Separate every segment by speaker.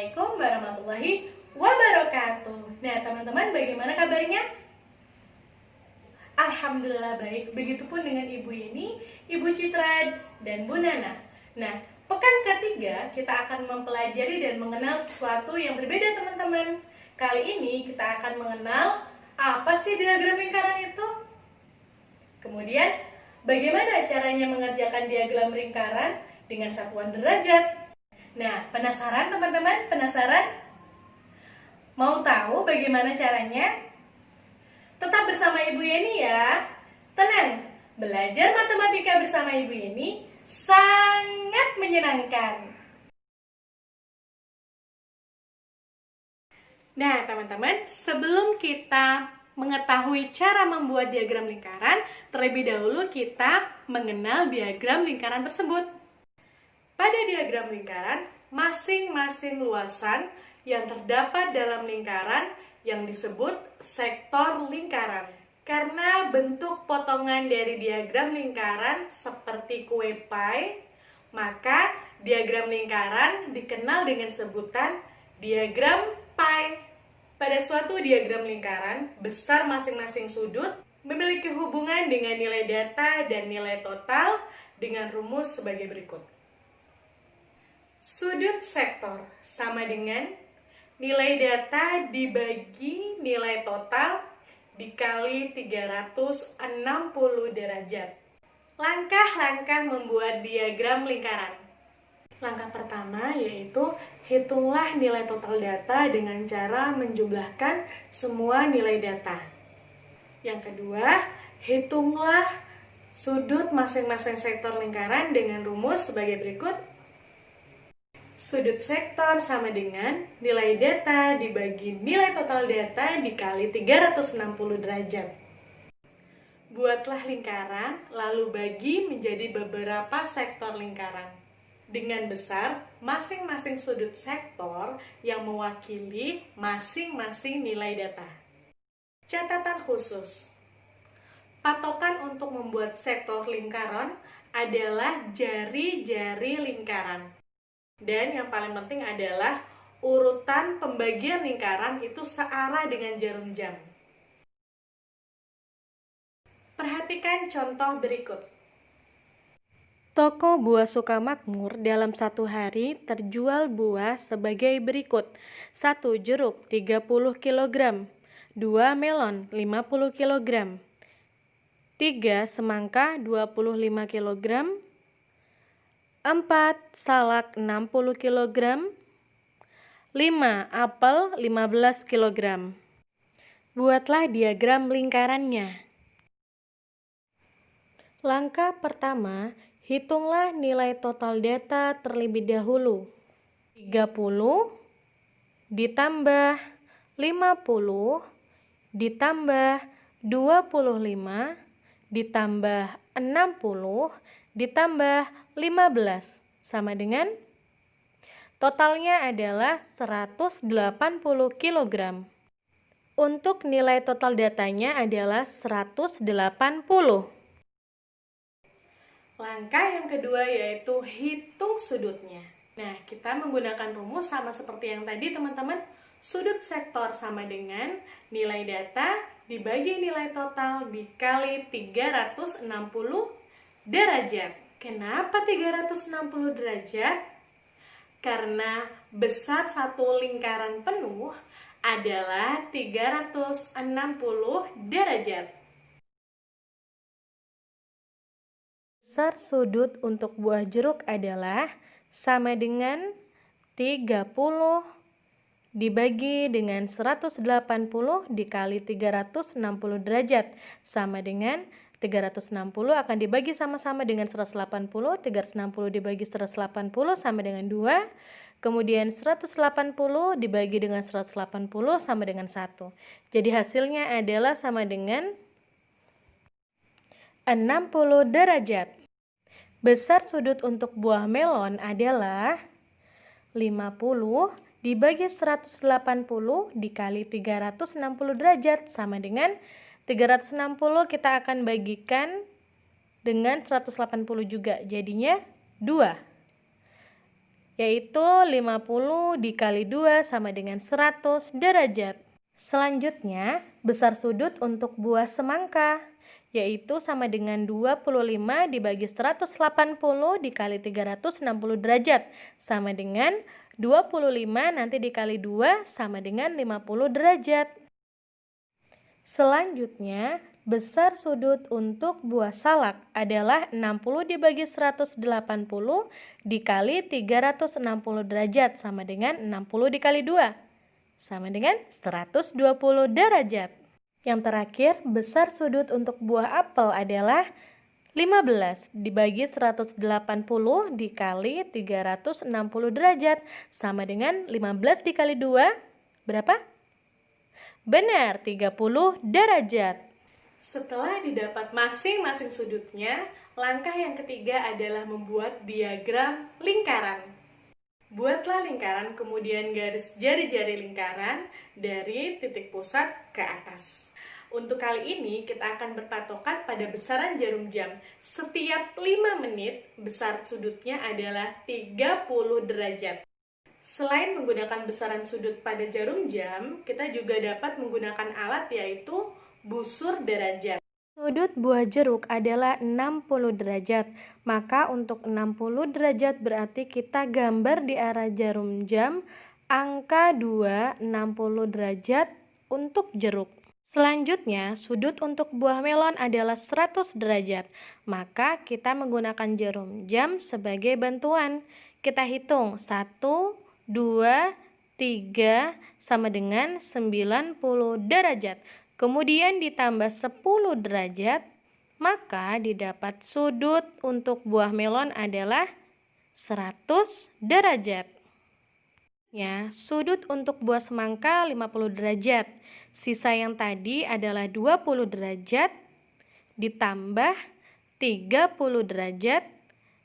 Speaker 1: Assalamualaikum warahmatullahi wabarakatuh. Nah, teman-teman, bagaimana kabarnya? Alhamdulillah baik. Begitupun dengan Ibu Yeni, Ibu Citra, dan Bu Nana. Nah, pekan ketiga kita akan mempelajari dan mengenal sesuatu yang berbeda, teman-teman. Kali ini kita akan mengenal apa sih diagram lingkaran itu. Kemudian, bagaimana caranya mengerjakan diagram lingkaran dengan satuan derajat. Nah, penasaran teman-teman? Penasaran? Mau tahu bagaimana caranya? Tetap bersama Ibu Yeni ya. Tenang, belajar matematika bersama Ibu Yeni sangat menyenangkan. Nah, teman-teman, sebelum kita mengetahui cara membuat diagram lingkaran, terlebih dahulu kita mengenal diagram lingkaran tersebut. Pada diagram lingkaran, masing-masing luasan yang terdapat dalam lingkaran yang disebut sektor lingkaran. Karena bentuk potongan dari diagram lingkaran seperti kue pie, maka diagram lingkaran dikenal dengan sebutan diagram pie. Pada suatu diagram lingkaran, besar masing-masing sudut memiliki hubungan dengan nilai data dan nilai total dengan rumus sebagai berikut. Sudut sektor sama dengan nilai data dibagi nilai total dikali 360 derajat. Langkah-langkah membuat diagram lingkaran. Langkah pertama yaitu hitunglah nilai total data dengan cara menjumlahkan semua nilai data. Yang kedua, hitunglah sudut masing-masing sektor lingkaran dengan rumus sebagai berikut. Sudut sektor sama dengan nilai data dibagi nilai total data dikali 360 derajat. Buatlah lingkaran, lalu bagi menjadi beberapa sektor lingkaran. Dengan besar, masing-masing sudut sektor yang mewakili masing-masing nilai data. Catatan khusus. Patokan untuk membuat sektor lingkaran adalah jari-jari lingkaran. Dan yang paling penting adalah urutan pembagian lingkaran itu searah dengan jarum jam. Perhatikan contoh berikut. Toko buah Sukamakmur dalam satu hari terjual buah sebagai berikut. 1 jeruk 30 kg, 2 melon 50 kg, 3 semangka 25 kg, 4 salak 60 kg, 5 apel 15 kg. Buatlah diagram lingkarannya. Langkah pertama, hitunglah nilai total data terlebih dahulu. 30 ditambah 50 ditambah 25 ditambah 60 ditambah 15 sama dengan totalnya adalah 180 kg. Untuk nilai total datanya adalah 180. Langkah yang kedua yaitu hitung sudutnya. Nah, kita menggunakan rumus sama seperti yang tadi, teman-teman. Sudut sektor sama dengan nilai data dibagi nilai total dikali 360 derajat. Kenapa 360 derajat? Karena besar satu lingkaran penuh adalah 360 derajat. Besar sudut untuk buah jeruk adalah sama dengan 30 dibagi dengan 180 dikali 360 derajat sama dengan 360 akan dibagi sama-sama dengan 180, 360 dibagi 180 sama dengan 2, kemudian 180 dibagi dengan 180 sama dengan 1. Jadi hasilnya adalah sama dengan 60 derajat. Besar sudut untuk buah melon adalah 50 dibagi 180 dikali 360 derajat sama dengan 360 kita akan bagikan dengan 180 juga, jadinya 2. yaitu 50 dikali 2 sama dengan 100 derajat. Selanjutnya, besar sudut untuk buah semangka, yaitu sama dengan 25 dibagi 180 dikali 360 derajat, sama dengan 25 nanti dikali 2 sama dengan 50 derajat. Selanjutnya, besar sudut untuk buah salak adalah 60 dibagi 180 dikali 360 derajat, sama dengan 60 dikali 2, sama dengan 120 derajat. Yang terakhir, besar sudut untuk buah apel adalah 15 dibagi 180 dikali 360 derajat, sama dengan 15 dikali 2, berapa? Benar, 30 derajat. Setelah didapat masing-masing sudutnya, langkah yang ketiga adalah membuat diagram lingkaran. Buatlah lingkaran, kemudian garis jari-jari lingkaran dari titik pusat ke atas. Untuk kali ini kita akan berpatokan pada besaran jarum jam. Setiap 5 menit besar sudutnya adalah 30 derajat. Selain menggunakan besaran sudut pada jarum jam, kita juga dapat menggunakan alat yaitu busur derajat. Sudut buah jeruk adalah 60 derajat, maka untuk 60 derajat berarti kita gambar di arah jarum jam angka 2, 60 derajat untuk jeruk. Selanjutnya, sudut untuk buah melon adalah 100 derajat, maka kita menggunakan jarum jam sebagai bantuan. Kita hitung 1, 2, 3 sama dengan 90 derajat. Kemudian ditambah 10 derajat, maka didapat sudut untuk buah melon adalah 100 derajat. Ya, sudut untuk buah semangka 50 derajat. Sisa yang tadi adalah 20 derajat ditambah 30 derajat,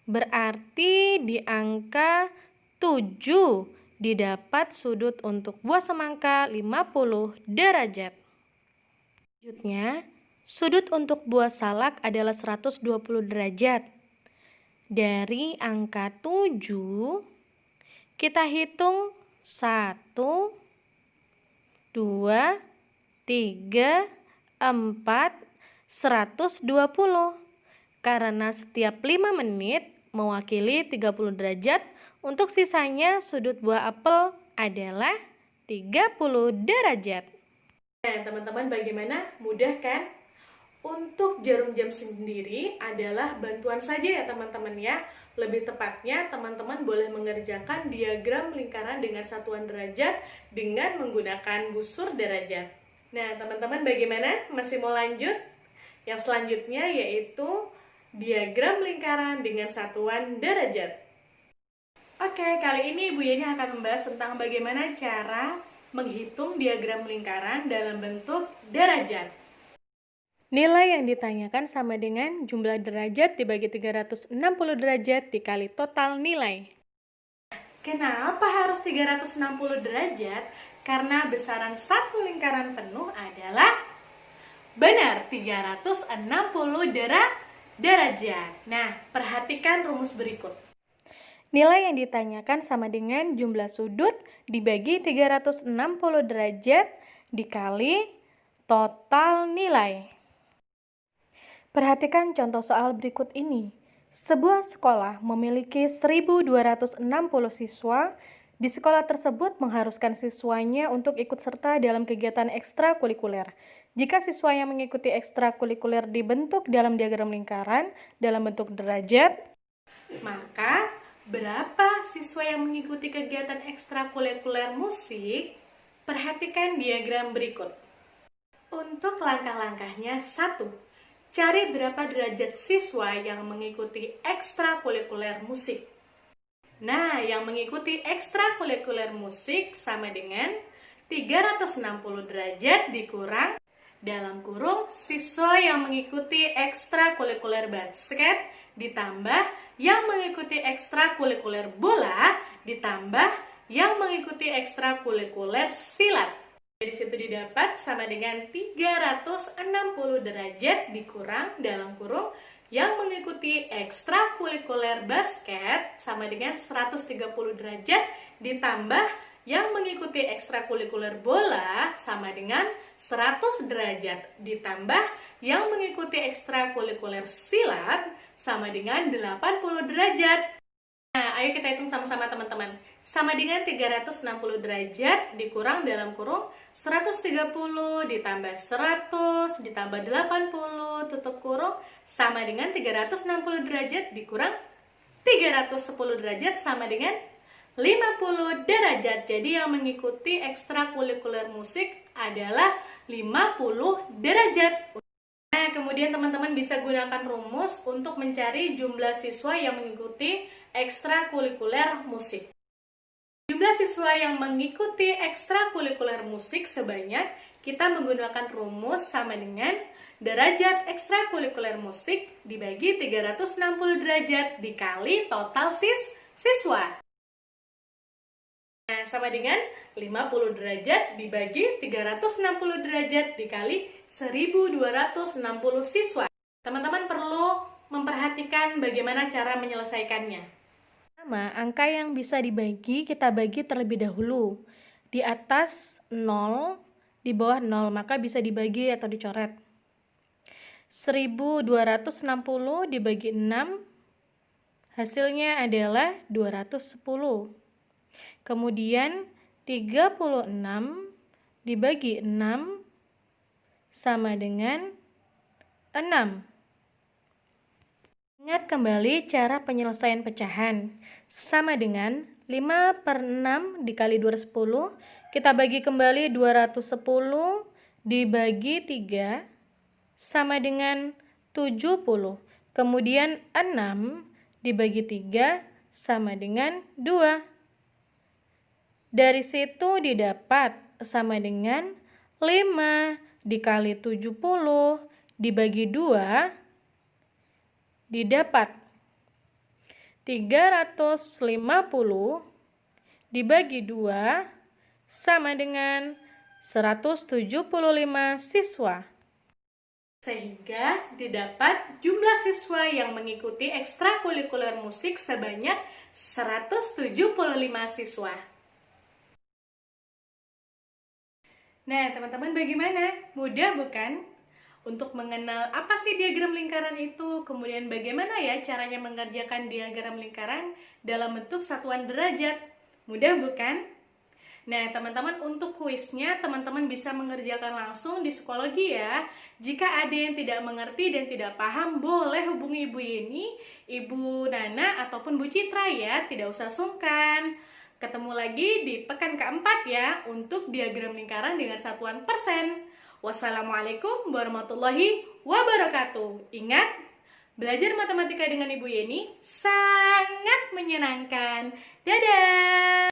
Speaker 1: berarti di angka 7 didapat sudut untuk buah semangka 50 derajat. Selanjutnya, sudut untuk buah salak adalah 120 derajat. Dari angka 7, kita hitung 1, 2, 3, 4, 120. Karena setiap 5 menit mewakili 30 derajat, untuk sisanya sudut buah apel adalah 30 derajat. Nah, teman-teman bagaimana? Mudah kan? Untuk jarum jam sendiri adalah bantuan saja ya teman-teman ya. Lebih tepatnya teman-teman boleh mengerjakan diagram lingkaran dengan satuan derajat dengan menggunakan busur derajat. Nah, teman-teman bagaimana? Masih mau lanjut? Yang selanjutnya yaitu diagram lingkaran dengan satuan derajat. Oke, kali ini Ibu Yeni akan membahas tentang bagaimana cara menghitung diagram lingkaran dalam bentuk derajat. Nilai yang ditanyakan sama dengan jumlah derajat dibagi 360 derajat dikali total nilai. Kenapa harus 360 derajat? Karena besaran satu lingkaran penuh adalah benar 360 derajat. Nah, perhatikan rumus berikut. Nilai yang ditanyakan sama dengan jumlah sudut dibagi 360 derajat dikali total nilai. Perhatikan contoh soal berikut ini. Sebuah sekolah memiliki 1.260 siswa. Di sekolah tersebut mengharuskan siswanya untuk ikut serta dalam kegiatan ekstrakurikuler. Jika siswa yang mengikuti ekstrakurikuler dibentuk dalam diagram lingkaran dalam bentuk derajat, maka berapa siswa yang mengikuti kegiatan ekstrakurikuler musik? Perhatikan diagram berikut. Untuk langkah-langkahnya, 1. Cari berapa derajat siswa yang mengikuti ekstrakurikuler musik. Nah, yang mengikuti ekstrakurikuler musik sama dengan 360 derajat dikurang dalam kurung siswa yang mengikuti ekstrakurikuler basket ditambah yang mengikuti ekstrakurikuler bola ditambah yang mengikuti ekstrakurikuler silat. Dari situ didapat sama dengan 360 derajat dikurang dalam kurung yang mengikuti ekstrakurikuler basket sama dengan 130 derajat ditambah yang mengikuti ekstrakurikuler bola sama dengan 100 derajat ditambah yang mengikuti ekstrakurikuler silat sama dengan 80 derajat. Nah, ayo kita hitung sama-sama teman-teman. Sama dengan 360 derajat dikurang dalam kurung 130 ditambah 100 ditambah 80 tutup kurung sama dengan 360 derajat dikurang 310 derajat sama dengan 50 derajat. Jadi yang mengikuti ekstrakurikuler musik adalah 50 derajat. Nah, kemudian teman-teman bisa gunakan rumus untuk mencari jumlah siswa yang mengikuti ekstrakurikuler musik. Jumlah siswa yang mengikuti ekstrakurikuler musik sebanyak, kita menggunakan rumus sama dengan derajat ekstrakurikuler musik dibagi 360 derajat dikali total siswa. Nah, sama dengan 50 derajat dibagi 360 derajat dikali 1260 siswa. Teman-teman perlu memperhatikan bagaimana cara menyelesaikannya. Pertama, angka yang bisa dibagi kita bagi terlebih dahulu. Di atas 0, di bawah 0, maka bisa dibagi atau dicoret. 1260 dibagi 6, hasilnya adalah 210. Kemudian 36 dibagi 6 sama dengan 6. Ingat kembali cara penyelesaian pecahan. Sama dengan 5/6 dikali 210. Kita bagi kembali 210 dibagi 3 sama dengan 70. Kemudian 6 dibagi 3 sama dengan 2. Dari situ didapat sama dengan 5 dikali 70 dibagi 2 didapat 350 dibagi 2 sama dengan 175 siswa. Sehingga didapat jumlah siswa yang mengikuti ekstrakurikuler musik sebanyak 175 siswa. Nah, teman-teman bagaimana? Mudah bukan? Untuk mengenal apa sih diagram lingkaran itu, kemudian bagaimana ya caranya mengerjakan diagram lingkaran dalam bentuk satuan derajat. Mudah bukan? Nah, teman-teman untuk kuisnya, teman-teman bisa mengerjakan langsung di psikologi ya. Jika ada yang tidak mengerti dan tidak paham, boleh hubungi Ibu Yeni, Ibu Nana, ataupun Bu Citra ya. Tidak usah sungkan. Ketemu lagi di pekan keempat ya untuk diagram lingkaran dengan satuan persen. Wassalamualaikum warahmatullahi wabarakatuh. Ingat, belajar matematika dengan Ibu Yeni sangat menyenangkan. Dadah!